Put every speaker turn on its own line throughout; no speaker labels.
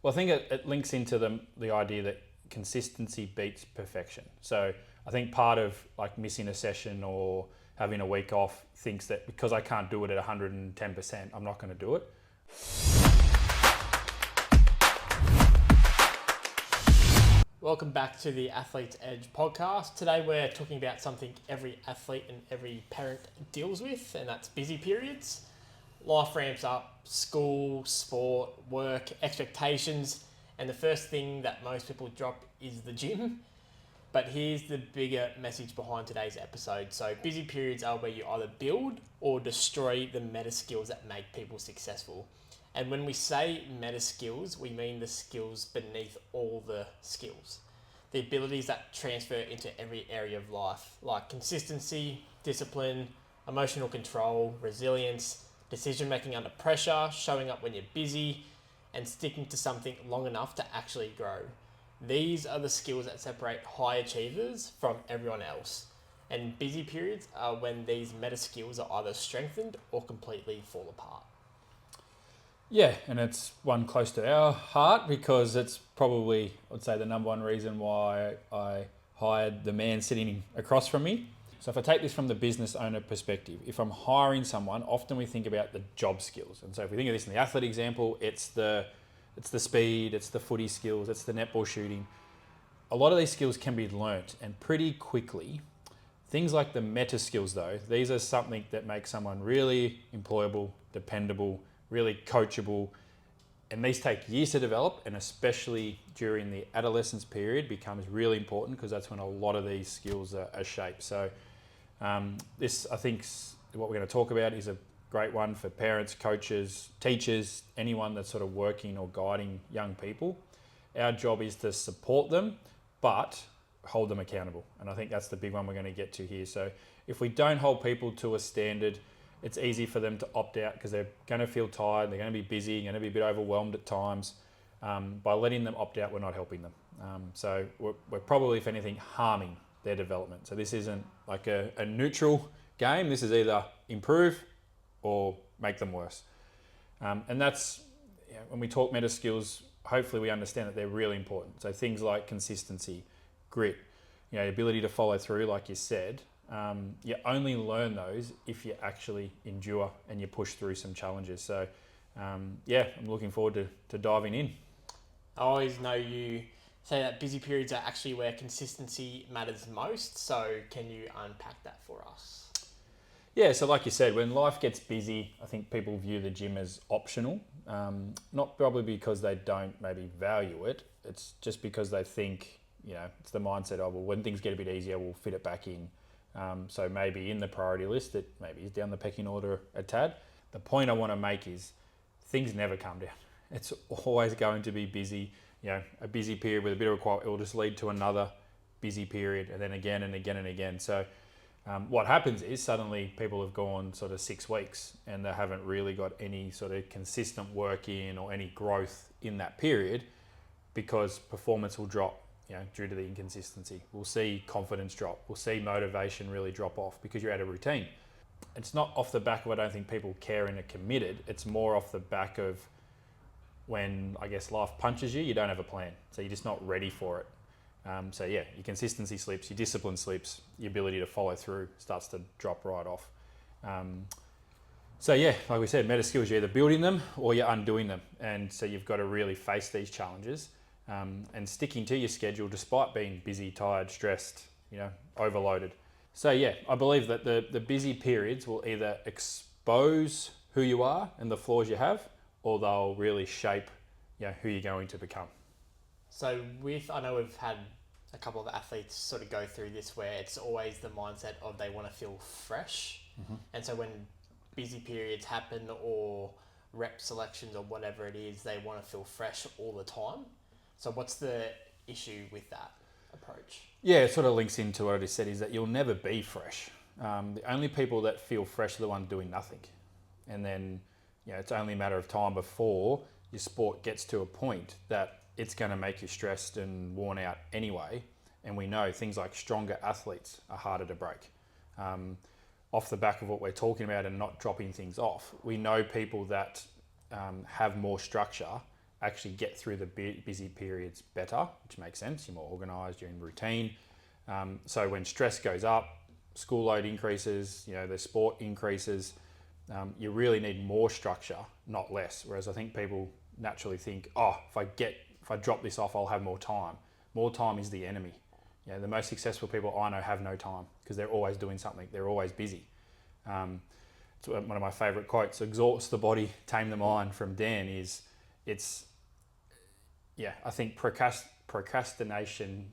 Well, I think it links into the idea that consistency beats perfection. So I think part of like missing a session or having a week off thinks that because I can't do it at 110%, I'm not going to do it.
Welcome back to the Athlete's Edge podcast. Today we're talking about something every athlete and every parent deals with, and that's busy periods. Life ramps up, school, sport, work, expectations, and the first thing that most people drop is the gym. But here's the bigger message behind today's episode. So busy periods are where you either build or destroy the meta skills that make people successful. And when we say meta skills, we mean the skills beneath all the skills. The abilities that transfer into every area of life, like consistency, discipline, emotional control, resilience, decision-making under pressure, showing up when you're busy, and sticking to something long enough to actually grow. These are the skills that separate high achievers from everyone else. And busy periods are when these meta skills are either strengthened or completely fall apart.
Yeah, and it's one close to our heart because it's probably, I'd say, the number one reason why I hired the man sitting across from me. So if I take this from the business owner perspective, if I'm hiring someone, often we think about the job skills. And so if we think of this in the athlete example, it's the speed, it's the footy skills, it's the netball shooting. A lot of these skills can be learnt and pretty quickly. Things like the meta skills though, these are something that make someone really employable, dependable, really coachable, and these take years to develop, and especially during the adolescence period becomes really important because that's when a lot of these skills are shaped. So this, I think, what we're going to talk about is a great one for parents, coaches, teachers, anyone that's sort of working or guiding young people. Our job is to support them, but hold them accountable. And I think that's the big one we're going to get to here. So if we don't hold people to a standard, it's easy for them to opt out because they're going to feel tired, they're going to be busy, going to be a bit overwhelmed at times. By letting them opt out, we're not helping them. So we're probably, if anything, harming their development. So this isn't like a neutral game. This is either improve or make them worse. And that's, when we talk meta skills, hopefully we understand that they're really important. So things like consistency, grit, ability to follow through, like you said. You only learn those if you actually endure and you push through some challenges. So I'm looking forward to diving in.
I always know you say that busy periods are actually where consistency matters most. So can you unpack that for us?
Yeah, so like you said, when life gets busy, I think people view the gym as optional. Not probably because they don't maybe value it. It's just because they think, it's the mindset of, well, when things get a bit easier, we'll fit it back in. So maybe in the priority list, it maybe is down the pecking order a tad. The point I want to make is things never come down. It's always going to be busy. A busy period with a bit of a quiet, it will just lead to another busy period and then again and again and again. So what happens is suddenly people have gone sort of 6 weeks and they haven't really got any sort of consistent work in or any growth in that period because performance will drop. Due to the inconsistency. We'll see confidence drop. We'll see motivation really drop off because you're out of routine. It's not off the back of, I don't think people care and are committed. It's more off the back of when, I guess, life punches you, you don't have a plan. So you're just not ready for it. Your consistency slips, your discipline slips, your ability to follow through starts to drop right off. Like we said, meta skills, you're either building them or you're undoing them. And so you've got to really face these challenges. And sticking to your schedule despite being busy, tired, stressed, overloaded. So I believe that the busy periods will either expose who you are and the flaws you have, or they'll really shape who you're going to become.
So I know we've had a couple of athletes sort of go through this where it's always the mindset of they want to feel fresh. Mm-hmm. And so when busy periods happen or rep selections or whatever it is, they want to feel fresh all the time. So what's the issue with that approach?
Yeah, it sort of links into what I just said, is that you'll never be fresh. The only people that feel fresh are the ones doing nothing. And then, it's only a matter of time before your sport gets to a point that it's going to make you stressed and worn out anyway. And we know things like stronger athletes are harder to break. Off the back of what we're talking about and not dropping things off, we know people that have more structure actually get through the busy periods better, which makes sense. You're more organised, you're in routine. So when stress goes up, school load increases, the sport increases, you really need more structure, not less. Whereas I think people naturally think, if I drop this off, I'll have more time. More time is the enemy. The most successful people I know have no time because they're always doing something. They're always busy. It's one of my favourite quotes, exhaust the body, tame the mind, from Dan, I think procrastination,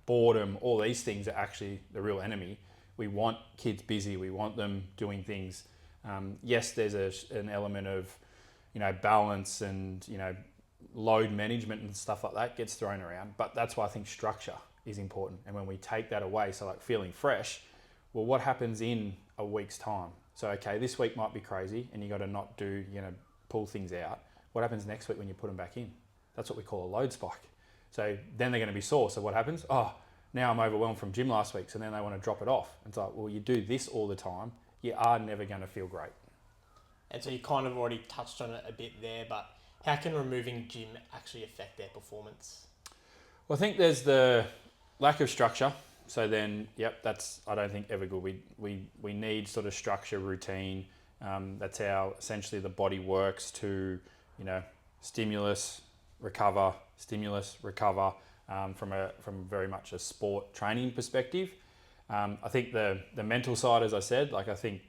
boredom, all these things are actually the real enemy. We want kids busy. We want them doing things. Yes, there's an element of, balance and, load management and stuff like that gets thrown around. But that's why I think structure is important. And when we take that away, so like feeling fresh, well, what happens in a week's time? So, okay, this week might be crazy and you got to not do, pull things out. What happens next week when you put them back in? That's what we call a load spike. So then they're going to be sore. So what happens? Oh, now I'm overwhelmed from gym last week. So then they want to drop it off. It's like, well, you do this all the time, you are never going to feel great.
And so you kind of already touched on it a bit there, but how can removing gym actually affect their performance?
Well, I think there's the lack of structure. So then, that's, I don't think, ever good. We need sort of structure, routine. That's how essentially the body works to, stimulus, recover, from very much a sport training perspective. I think the mental side, as I said, I think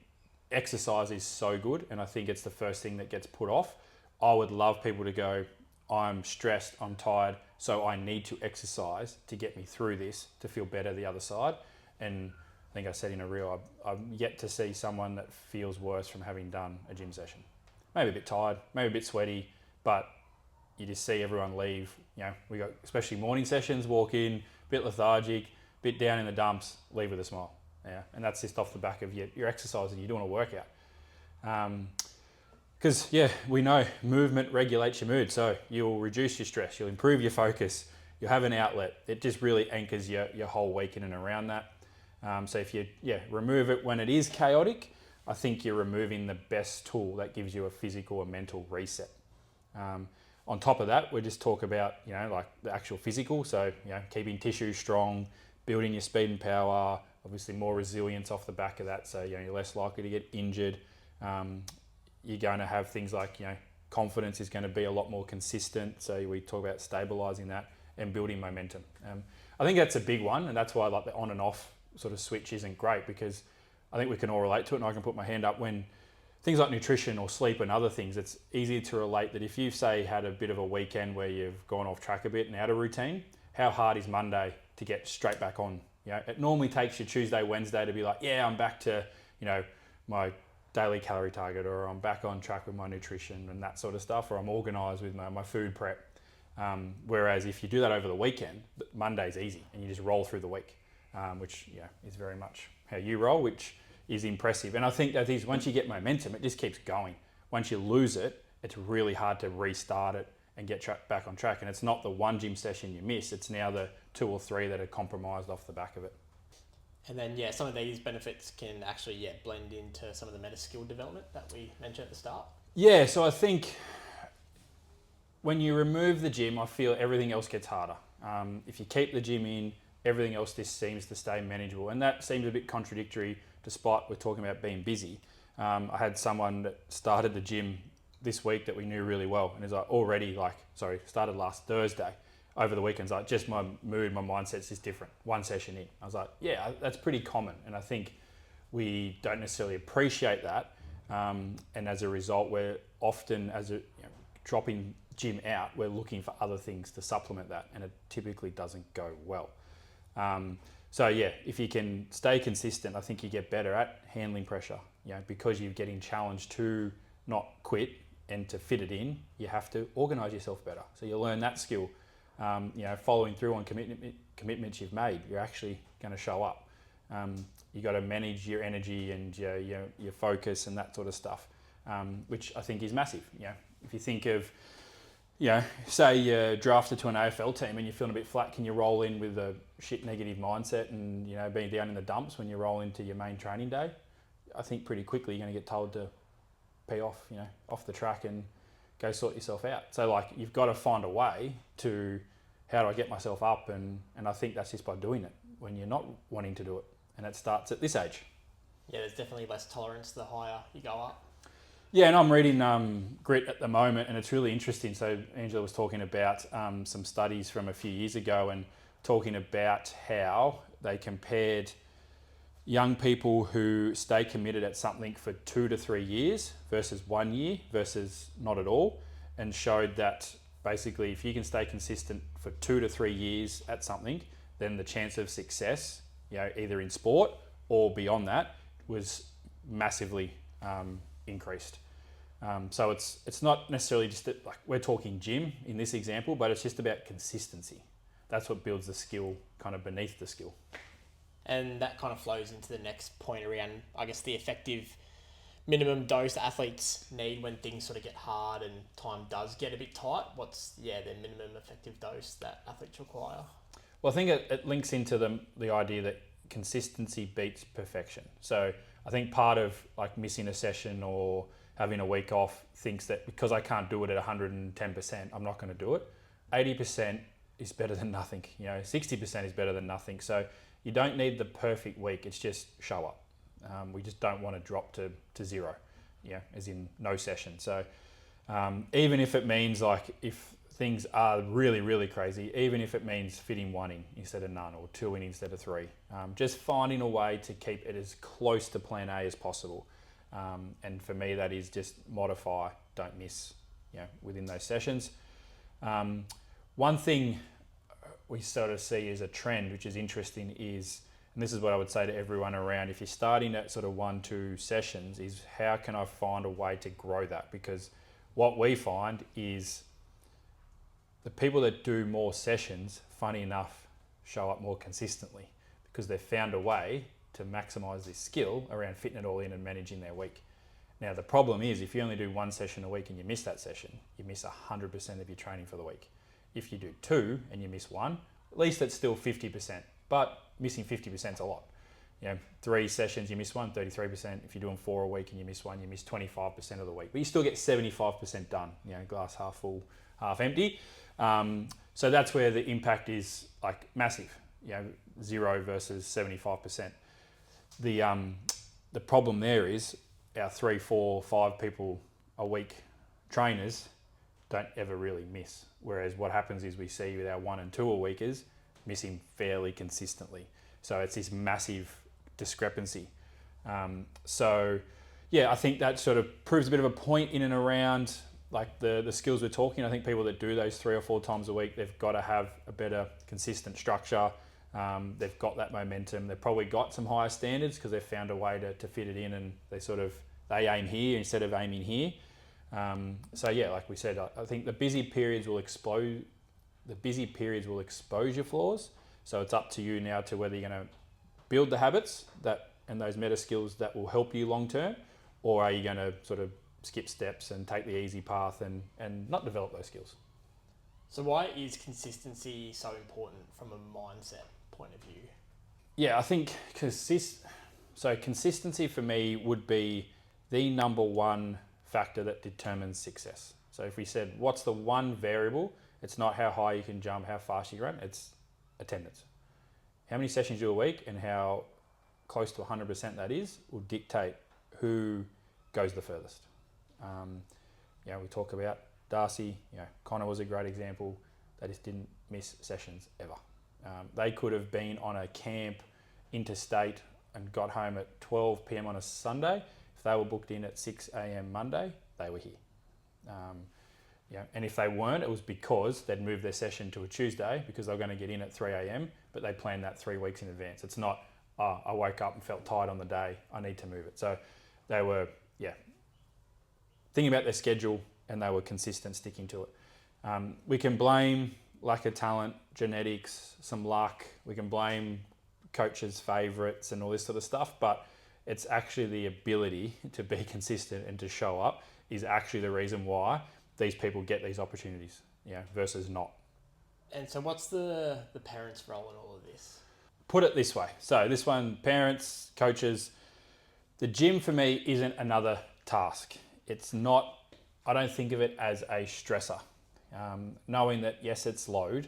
exercise is so good, and I think it's the first thing that gets put off. I would love people to go, I'm stressed, I'm tired, so I need to exercise to get me through this, to feel better the other side. And I think I said in a reel, I've yet to see someone that feels worse from having done a gym session. Maybe a bit tired, maybe a bit sweaty, but you just see everyone leave. We got, especially morning sessions, walk in, a bit lethargic, a bit down in the dumps, leave with a smile. And that's just off the back of your exercise and you're doing a workout. Because, we know movement regulates your mood. So you'll reduce your stress, you'll improve your focus, you'll have an outlet. It just really anchors your whole week in and around that. So if you remove it when it is chaotic, I think you're removing the best tool that gives you a physical or mental reset. On top of that, we just talk about, the actual physical. So, keeping tissue strong, building your speed and power, obviously more resilience off the back of that. So, you're less likely to get injured. You're going to have things like, confidence is going to be a lot more consistent. So we talk about stabilizing that and building momentum. I think that's a big one. And that's why the on and off sort of switch isn't great, because I think we can all relate to it. And I can put my hand up when things like nutrition or sleep and other things, it's easy to relate that if you've, say, had a bit of a weekend where you've gone off track a bit and out of routine, how hard is Monday to get straight back on? It normally takes you Tuesday, Wednesday to be like, I'm back to, my daily calorie target, or I'm back on track with my nutrition and that sort of stuff, or I'm organised with my food prep. Whereas if you do that over the weekend, Monday's easy and you just roll through the week, which is very much how you roll, which is impressive. And I think that is, once you get momentum, it just keeps going. Once you lose it, it's really hard to restart it and get back on track. And it's not the one gym session you miss, it's now the 2 or 3 that are compromised off the back of it.
And then, some of these benefits can actually, blend into some of the meta skill development that we mentioned at the start. Yeah,
so I think when you remove the gym, I feel everything else gets harder. If you keep the gym in, everything else just seems to stay manageable. And that seems a bit contradictory, despite we're talking about being busy. I had someone that started the gym this week that we knew really well, and is started last Thursday. Over the weekends, just my mood, my mindset's just different. One session in, I was like, that's pretty common. And I think we don't necessarily appreciate that. And as a result, we're often, dropping gym out, we're looking for other things to supplement that. And it typically doesn't go well. If you can stay consistent, I think you get better at handling pressure. Because you're getting challenged to not quit and to fit it in, you have to organise yourself better. So you learn that skill. Following through on commitments you've made, you're actually going to show up. You got to manage your energy and your focus and that sort of stuff, which I think is massive. If you think of, say you're drafted to an AFL team and you're feeling a bit flat, can you roll in with a shit negative mindset and being down in the dumps when you roll into your main training day? I think pretty quickly you're going to get told to pee off, off the track and go sort yourself out. So like you've got to find a way to, how do I get myself up? And I think that's just by doing it when you're not wanting to do it. And it starts at this age.
Yeah, there's definitely less tolerance the higher you go up.
Yeah, and I'm reading Grit at the moment, and it's really interesting. So Angela was talking about some studies from a few years ago and talking about how they compared young people who stay committed at something for 2 to 3 years versus 1 year versus not at all, and showed that basically if you can stay consistent for 2 to 3 years at something, then the chance of success, either in sport or beyond that, was massively increased. So it's not necessarily just that, like we're talking gym in this example, but it's just about consistency. That's what builds the skill kind of beneath the skill.
And that kind of flows into the next point around, I guess, the effective minimum dose athletes need when things sort of get hard and time does get a bit tight. What's the minimum effective dose that athletes require?
Well, I think it links into the idea that consistency beats perfection. So I think part of like missing a session or having a week off thinks that because I can't do it at 110%, I'm not going to do it. 80% is better than nothing. 60% is better than nothing. So you don't need the perfect week. It's just show up. We just don't want to drop to zero, as in no session. So even if it means like if things are really, really crazy, even if it means fitting 1 in instead of none or 2 in instead of 3, just finding a way to keep it as close to plan A as possible. And for me, that is just modify, don't miss, within those sessions. One thing we sort of see as a trend, which is interesting, is, and this is what I would say to everyone around, if you're starting at sort of 1-2 sessions, is how can I find a way to grow that? Because what we find is the people that do more sessions, funny enough, show up more consistently because they've found a way to maximize this skill around fitting it all in and managing their week. Now, the problem is if you only do 1 session a week and you miss that session, you miss 100% of your training for the week. If you do 2 and you miss 1, at least it's still 50%, but missing 50% is a lot. 3 sessions, you miss 1, 33%. If you're doing 4 a week and you miss 1, you miss 25% of the week, but you still get 75% done, glass half full, half empty. So that's where the impact is like massive, 0 versus 75%. The problem there is our 3, 4, 5 people a week trainers don't ever really miss. Whereas what happens is we see with our 1 and 2 a weekers missing fairly consistently. So it's this massive discrepancy. I think that sort of proves a bit of a point in and around like the skills we're talking. I think people that do those 3 or 4 times a week, they've got to have a better consistent structure. They've got that momentum. They've probably got some higher standards because they've found a way to fit it in, and they aim here instead of aiming here. Like we said, I think the busy periods will expose your flaws. So it's up to you now to whether you're going to build the habits and those meta skills that will help you long term, or are you going to sort of skip steps and take the easy path and not develop those skills.
So why is consistency so important from a mindset point of view?
Yeah, I think consistency for me would be the number one factor that determines success. So if we said, what's the one variable? It's not how high you can jump, how fast you can run, it's attendance. How many sessions you do a week and how close to 100% that is will dictate who goes the furthest. We talk about Darcy, Connor was a great example. They just didn't miss sessions ever. They could have been on a camp interstate and got home at 12 p.m. on a Sunday. If they were booked in at 6 a.m. Monday, they were here. And if they weren't, it was because they'd moved their session to a Tuesday because they were going to get in at 3 a.m, but they planned that 3 weeks in advance. It's not, I woke up and felt tired on the day, I need to move it. So they were, thinking about their schedule and they were consistent sticking to it. We can blame lack of talent, genetics, some luck. We can blame coaches' favourites and all this sort of stuff, but it's actually the ability to be consistent and to show up is actually the reason why these people get these opportunities, versus not.
And so what's the parents' role in all of this?
Put it this way. So this one, parents, coaches, the gym for me isn't another task. It's not I don't think of it as a stressor. Knowing that, yes, it's load.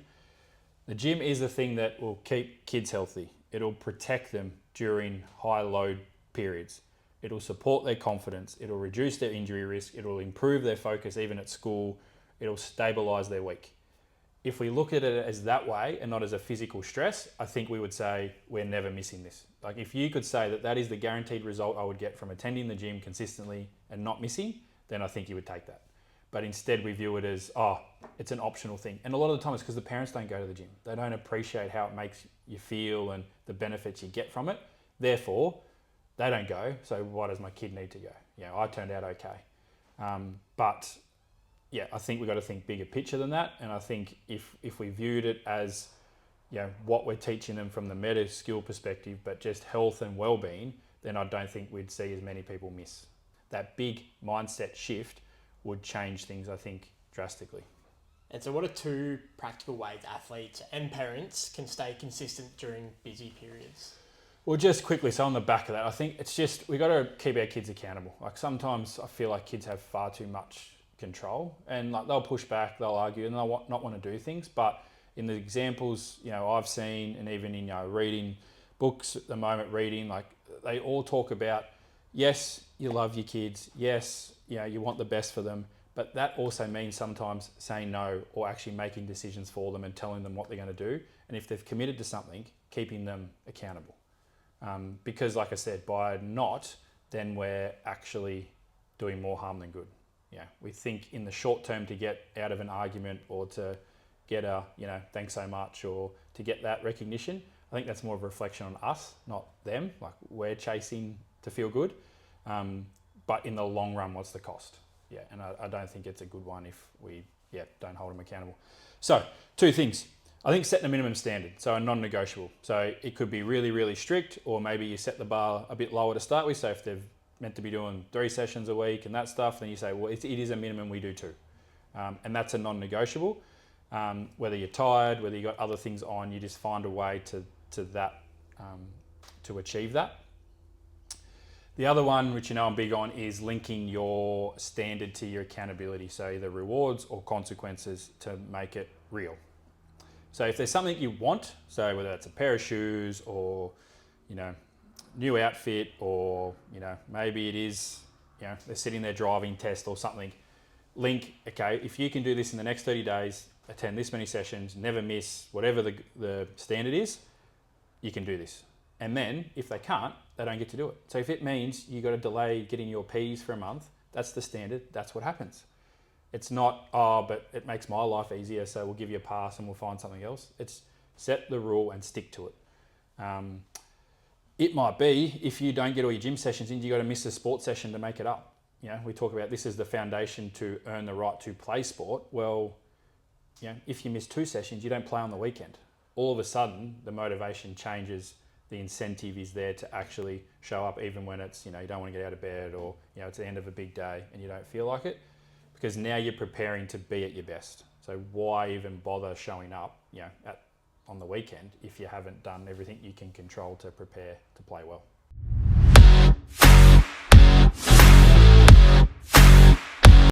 The gym is the thing that will keep kids healthy. It'll protect them during high load periods. It'll support their confidence. It'll reduce their injury risk. It'll improve their focus even at school. It'll stabilize their week. If we look at it as that way and not as a physical stress, I think we would say we're never missing this. Like if you could say that that is the guaranteed result I would get from attending the gym consistently and not missing, then I think you would take that. But instead we view it as, it's an optional thing. And a lot of the time it's because the parents don't go to the gym. They don't appreciate how it makes you feel and the benefits you get from it. Therefore, they don't go. So why does my kid need to go? I turned out okay. But yeah, I think we've got to think bigger picture than that. And I think if we viewed it as, what we're teaching them from the meta skill perspective, but just health and well-being, then I don't think we'd see as many people miss. That big mindset shift would change things, I think, drastically.
And so what are 2 practical ways athletes and parents can stay consistent during busy periods?
Well, just quickly, so on the back of that, I think it's just, we got to keep our kids accountable. Like sometimes I feel like kids have far too much control and like they'll push back, they'll argue and they'll not want to do things. But in the examples, I've seen and even in, reading books at the moment, like they all talk about, yes, you love your kids. Yes, you want the best for them. But that also means sometimes saying no or actually making decisions for them and telling them what they're going to do. And if they've committed to something, keeping them accountable. Because like I said, by not, then we're actually doing more harm than good. We think in the short term to get out of an argument or to get a, thanks so much or to get that recognition. I think that's more of a reflection on us, not them. Like we're chasing to feel good. But in the long run, what's the cost? And I don't think it's a good one if we don't hold them accountable. So 2 things. I think setting a minimum standard, so a non-negotiable. So it could be really, really strict, or maybe you set the bar a bit lower to start with. So if they're meant to be doing 3 sessions a week and that stuff, then you say, well, it is a minimum, we do 2. And that's a non-negotiable. Whether you're tired, whether you've got other things on, you just find a way to that, to achieve that. The other one, which I'm big on, is linking your standard to your accountability. So either rewards or consequences to make it real. So if there's something you want, so whether it's a pair of shoes or, new outfit or, maybe it is, they're sitting there driving test or something, link, okay, if you can do this in the next 30 days, attend this many sessions, never miss, whatever the standard is, you can do this. And then if they can't, they don't get to do it. So if it means you got to delay getting your P's for a month, that's the standard, that's what happens. It's not, but it makes my life easier, so we'll give you a pass and we'll find something else. It's set the rule and stick to it. It might be, if you don't get all your gym sessions in, you got to miss a sports session to make it up. We talk about this is the foundation to earn the right to play sport. Well, if you miss 2 sessions, you don't play on the weekend. All of a sudden, the motivation changes. The incentive is there to actually show up even when it's, you don't want to get out of bed or, it's the end of a big day and you don't feel like it. Because now you're preparing to be at your best. So why even bother showing up, on the weekend if you haven't done everything you can control to prepare to play well?